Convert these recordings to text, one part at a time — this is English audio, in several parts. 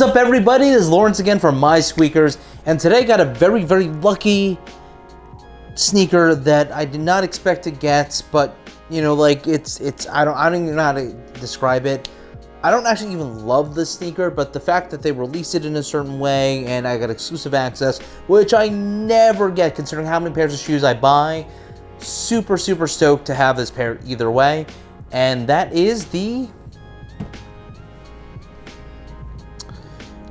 is up, everybody? This is Lawrence again from My Squeakers, and today I got a very, very lucky sneaker that I did not expect to get, but you know, like it's I don't even know how to describe it. I don't actually even love the sneaker, but the fact that they released it in a certain way and I got exclusive access, which I never get considering how many pairs of shoes I buy, super stoked to have this pair either way, and that is the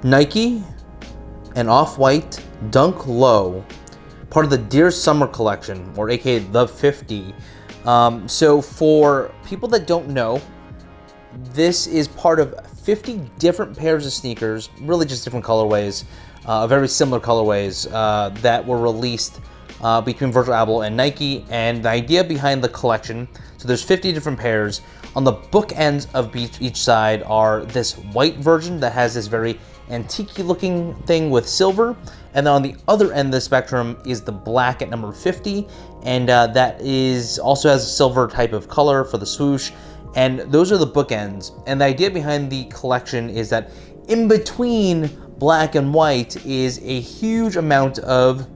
Nike and Off-White Dunk Low, part of the Dear Summer collection, or aka the 50. So for people that don't know, this is part of 50 different pairs of sneakers, really just different colorways, very similar colorways that were released between Virgil Abloh and Nike. And the idea behind the collection, so there's 50 different pairs. On the bookends of each side are this white version that has this very antique looking thing with silver, and then on the other end of the spectrum is the black at number 50, and that is also has a silver type of color for the swoosh, and those are the bookends. And the idea behind the collection is that in between black and white is a huge amount of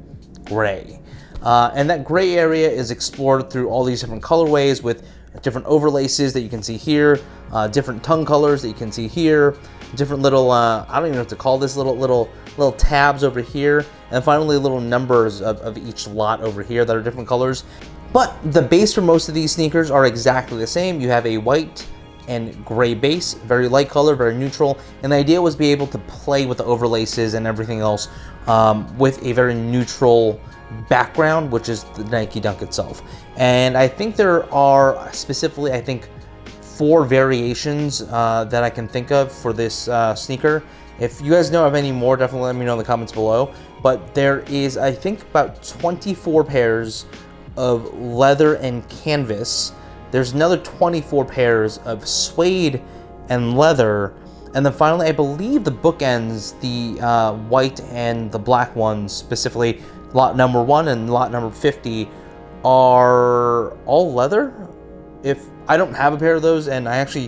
gray, and that gray area is explored through all these different colorways with different overlaces that you can see here, different tongue colors that you can see here, different little I don't even know what to call this, little tabs over here, and finally little numbers of each lot over here that are different colors. But the base for most of these sneakers are exactly the same. You have a white and gray base, very light color, very neutral, and the idea was to be able to play with the overlaces and everything else with a very neutral background, which is the Nike Dunk itself. And I think there are specifically, I think, 4 variations that I can think of for this sneaker. If you guys know of any more, definitely let me know in the comments below. But there is, I think, about 24 pairs of leather and canvas. There's another 24 pairs of suede and leather. And then finally, I believe the bookends, the white and the black ones, specifically lot number 1 and lot number 50, are all leather. If I don't have a pair of those, and I actually,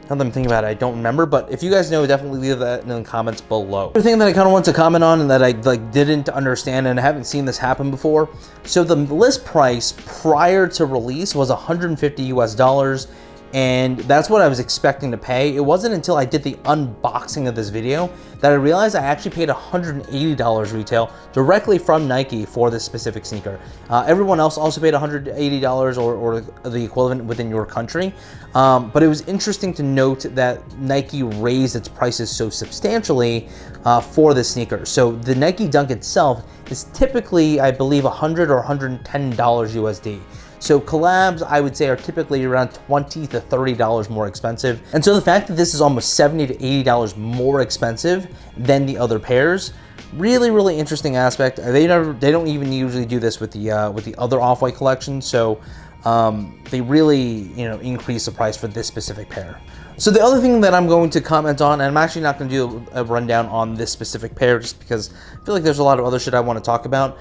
now that I'm thinking about it, I don't remember, but if you guys know, definitely leave that in the comments below. Another thing that I kind of want to comment on and that I didn't understand, and I haven't seen this happen before. So the list price prior to release was $150 US, and that's what I was expecting to pay. It wasn't until I did the unboxing of this video that I realized I actually paid $180 retail directly from Nike for this specific sneaker. Everyone else also paid $180 or the equivalent within your country. But it was interesting to note that Nike raised its prices so substantially for this sneaker. So the Nike Dunk itself is typically, I believe, $100 or $110 USD. So collabs, I would say, are typically around $20 to $30 more expensive. And so the fact that this is almost $70 to $80 more expensive than the other pairs, really interesting aspect. They don't even usually do this with the other Off-White collection. So they really, you know, increase the price for this specific pair. So the other thing that I'm going to comment on, and I'm actually not going to do a rundown on this specific pair just because I feel like there's a lot of other shit I want to talk about.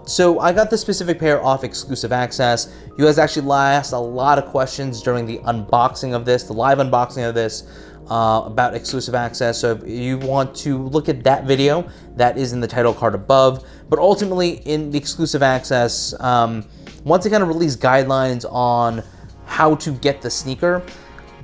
So I got this specific pair off exclusive access. You guys actually asked a lot of questions during the unboxing of this, the live unboxing of this, about exclusive access. So if you want to look at that video, that is in the title card above. But ultimately, in the exclusive access, once they kind of release guidelines on how to get the sneaker,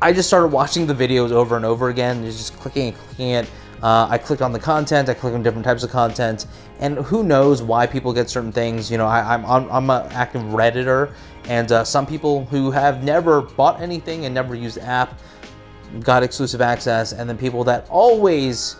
I just started watching the videos over and over again, just clicking it. I clicked on the content, I clicked on different types of content, and who knows why people get certain things. You know, I'm an active Redditor, and some people who have never bought anything and never used the app got exclusive access, and then people that always,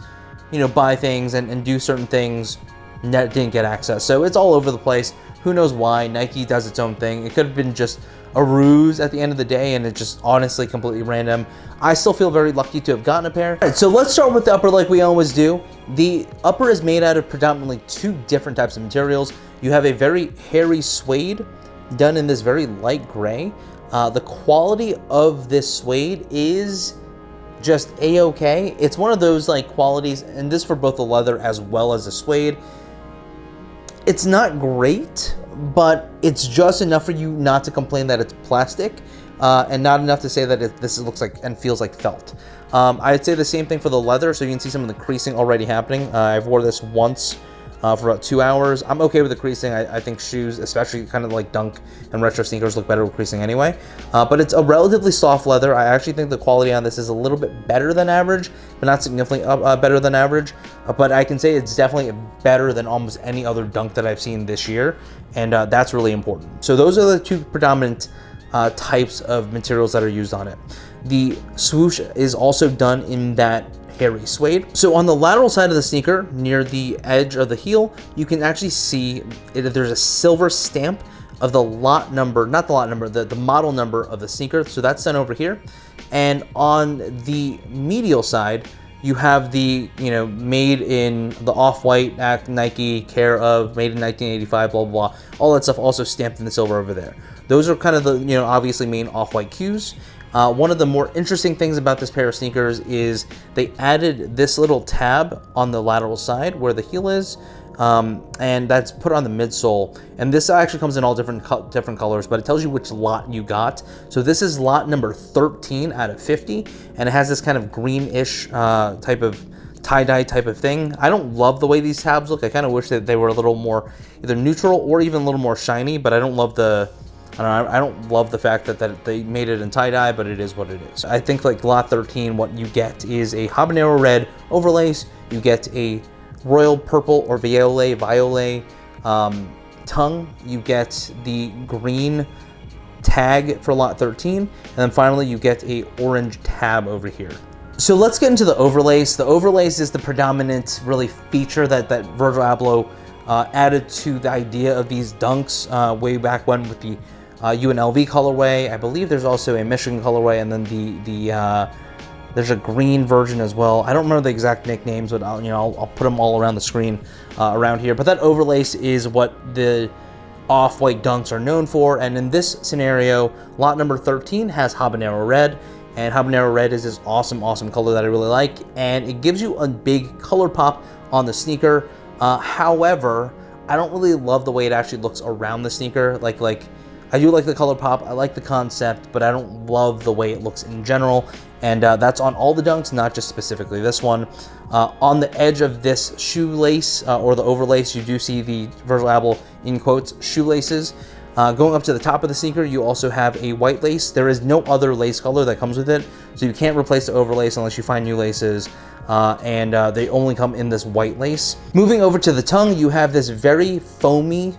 you know, buy things and do certain things didn't get access. So it's all over the place. Who knows why? Nike does its own thing. It could have been just a ruse at the end of the day, and it's just honestly completely random. I still feel very lucky to have gotten a pair. All right, so let's start with the upper like we always do. The upper is made out of predominantly 2 different types of materials. You have a very hairy suede done in this very light gray. The quality of this suede is just a-okay. It's one of those like qualities, and this for both the leather as well as the suede. It's not great, but it's just enough for you not to complain that it's plastic, and not enough to say that this looks like and feels like felt. I'd say the same thing for the leather, so you can see some of the creasing already happening. I've wore this once for about 2 hours. I'm okay with the creasing. I think shoes, especially kind of like dunk and retro sneakers, look better with creasing anyway. But it's a relatively soft leather. I actually think the quality on this is a little bit better than average, but not significantly better than average. But I can say it's definitely better than almost any other dunk that I've seen this year, and that's really important. So those are the two predominant types of materials that are used on it. The swoosh is also done in that hairy suede. So on the lateral side of the sneaker, near the edge of the heel, you can actually see there's a silver stamp of the lot number, not the lot number, the model number of the sneaker. So that's done over here. And on the medial side, you have the, made in the Off-White, Nike, care of, made in 1985, blah, blah, blah. All that stuff also stamped in the silver over there. Those are kind of the, obviously main Off-White cues. One of the more interesting things about this pair of sneakers is they added this little tab on the lateral side where the heel is, and that's put on the midsole. And this actually comes in all different colors, but it tells you which lot you got. So this is lot number 13 out of 50, and it has this kind of greenish type of tie-dye type of thing. I don't love the way these tabs look. I kind of wish that they were a little more either neutral or even a little more shiny, but I don't love I don't love the fact that they made it in tie-dye, but it is what it is. I think like lot 13, what you get is a habanero red overlace. You get a royal purple or violet tongue. You get the green tag for lot 13. And then finally, you get a orange tab over here. So let's get into the overlace. The overlace is the predominant really feature that Virgil Abloh added to the idea of these dunks way back when with the UNLV colorway. I believe there's also a Michigan colorway, and then there's a green version as well. I don't remember the exact nicknames, but I'll put them all around the screen around here. But that overlace is what the Off-White dunks are known for, and in this scenario, lot number 13 has habanero red, and habanero red is this awesome color that I really like, and it gives you a big color pop on the sneaker. However, I don't really love the way it actually looks around the sneaker. Like I do like the color pop, I like the concept, but I don't love the way it looks in general. And that's on all the dunks, not just specifically this one. On the edge of this shoelace or the overlace, you do see the Virgil Abloh, in quotes, shoelaces. Going up to the top of the sneaker, you also have a white lace. There is no other lace color that comes with it, so you can't replace the overlace unless you find new laces. And they only come in this white lace. Moving over to the tongue, you have this very foamy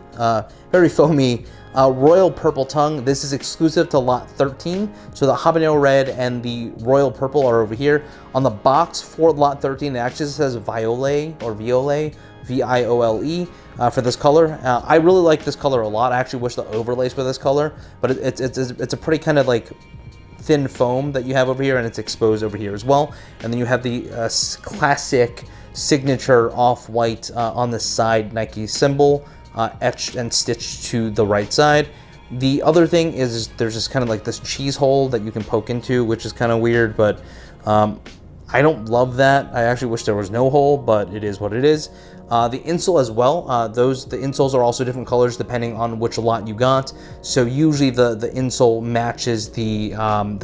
royal purple tongue. This is exclusive to lot 13. So the habanero red and the royal purple are over here. On the box for lot 13, it actually says violet or viole, V-I-O-L-E, for this color. I really like this color a lot. I actually wish the overlace were this color, but it's a pretty kind of like thin foam that you have over here, and it's exposed over here as well. And then you have the classic signature Off-White on the side Nike symbol, etched and stitched to the right side. The other thing is there's just kind of like this cheese hole that you can poke into, which is kind of weird, but I don't love that. I actually wish there was no hole, but it is what it is. The insole as well, the insoles are also different colors depending on which lot you got. So usually the insole matches the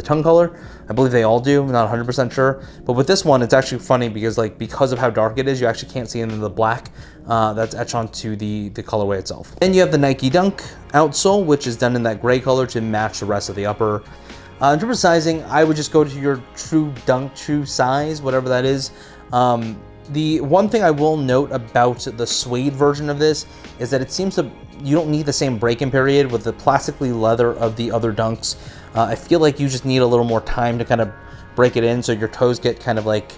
tongue color. I believe they all do, I'm not 100% sure. But with this one, it's actually funny because of how dark it is, you actually can't see into the black that's etched onto the colorway itself. Then you have the Nike Dunk outsole, which is done in that gray color to match the rest of the upper. In terms of sizing, I would just go to your true dunk, true size, whatever that is. The one thing I will note about the suede version of this is that it seems to, you don't need the same break-in period with the plastically leather of the other dunks. I feel like you just need a little more time to kind of break it in so your toes get kind of like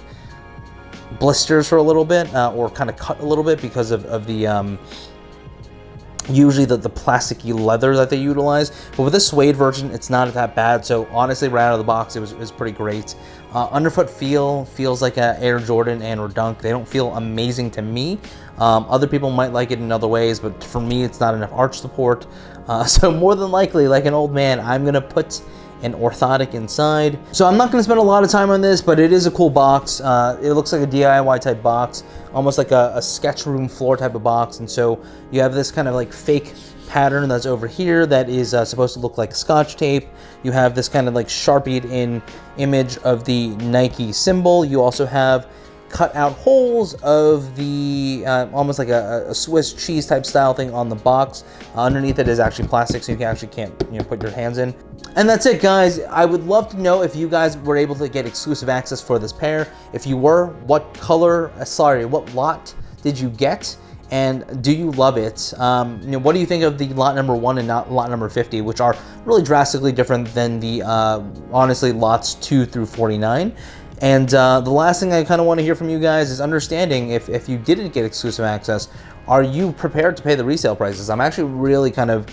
blisters for a little bit or kind of cut a little bit because of the usually the plasticky leather that they utilize. But with this suede version, it's not that bad. So honestly, right out of the box, it was pretty great. Underfoot feels like a Air Jordan and or Dunk. They don't feel amazing to me. Other people might like it in other ways, but for me, it's not enough arch support. So more than likely, like an old man, I'm gonna put and orthotic inside. So I'm not going to spend a lot of time on this, but it is a cool box. It looks like a DIY type box, almost like a sketch room floor type of box. And so you have this kind of like fake pattern that's over here that is supposed to look like Scotch tape. You have this kind of like Sharpied in image of the Nike symbol. You also have cut out holes of the almost like a Swiss cheese type style thing on the box. Underneath it is actually plastic, so you can't put your hands in. And that's it, guys. I would love to know if you guys were able to get exclusive access for this pair. If you were, what what lot did you get? And do you love it? What do you think of the lot number 1 and not lot number 50, which are really drastically different than the, honestly, lots 2 through 49? And the last thing I kind of want to hear from you guys is understanding if you didn't get exclusive access, are you prepared to pay the resale prices? I'm actually really kind of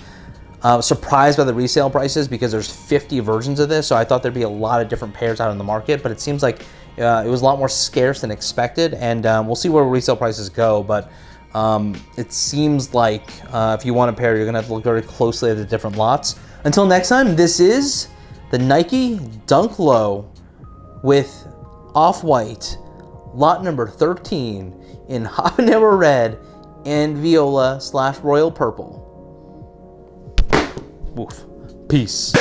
surprised by the resale prices because there's 50 versions of this, so I thought there'd be a lot of different pairs out in the market, but it seems like it was a lot more scarce than expected, and we'll see where resale prices go, but it seems like if you want a pair, you're going to have to look very closely at the different lots. Until next time, this is the Nike Dunk Low with Off-White, lot number 13 in Habanero Red and Viola / Royal Purple. Woof. Peace.